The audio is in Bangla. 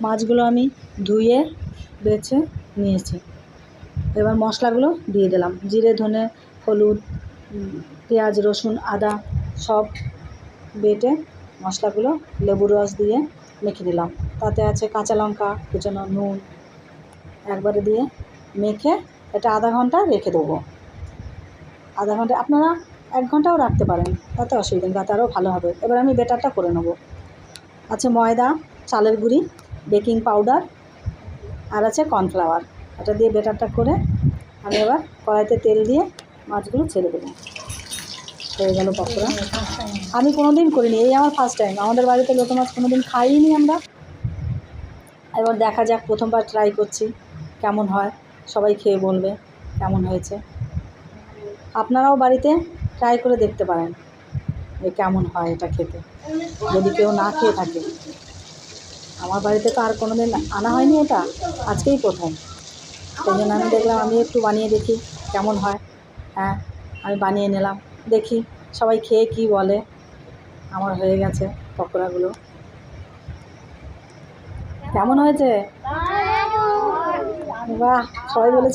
মাছগুলো আমি ধুয়ে বেছে নিয়েছি। এবার মশলাগুলো দিয়ে দিলাম, জিরে, ধনে, হলুদ, পেঁয়াজ, রসুন, আদা সব বেটে মশলাগুলো লেবুর রস দিয়ে মেখে দিলাম। তাতে আছে কাঁচা লঙ্কা কুচানো, নুন একবারে দিয়ে মেখে এটা আধা ঘন্টা রেখে দেবো। আধা ঘন্টা, আপনারা 1 ঘন্টাও রাখতে পারেন, তাতে অসুবিধা নেই, তাতে আরও ভালো হবে। এবার আমি ব্যাটারটা করে নেব। আছে ময়দা, চালের গুঁড়ি, বেকিং পাউডার আর আছে কর্নফ্লাওয়ার। এটা দিয়ে ব্যাটারটা করে আমি এবার কড়াইতে তেল দিয়ে মাছগুলো ছেড়ে দেবো। হয়ে গেল পকোড়া। আমি কোনো দিন করিনি, এই আমার ফার্স্ট টাইম। আমাদের বাড়িতে লোটে মাছ কোনো দিন খাইনি আমরা। এবার দেখা যাক, প্রথমবার ট্রাই করছি, কেমন হয় সবাই খেয়ে বলবে কেমন হয়েছে। আপনারাও বাড়িতে ট্রাই করে দেখতে পারেন যে কেমন হয় এটা খেতে, যদি কেউ না খেয়ে থাকে। আমার বাড়িতে তো আর কোনো দিন আনা হয়নি, এটা আজকেই প্রথম। সেই জন্য আমি দেখলাম আমি একটু বানিয়ে দেখি কেমন হয়। হ্যাঁ, আমি বানিয়ে নিলাম, দেখি সবাই খেয়ে কি বলে। আমার হয়ে গেছে পকোড়াগুলো। কেমন হয়েছে? বাহ, সবাই বলেছে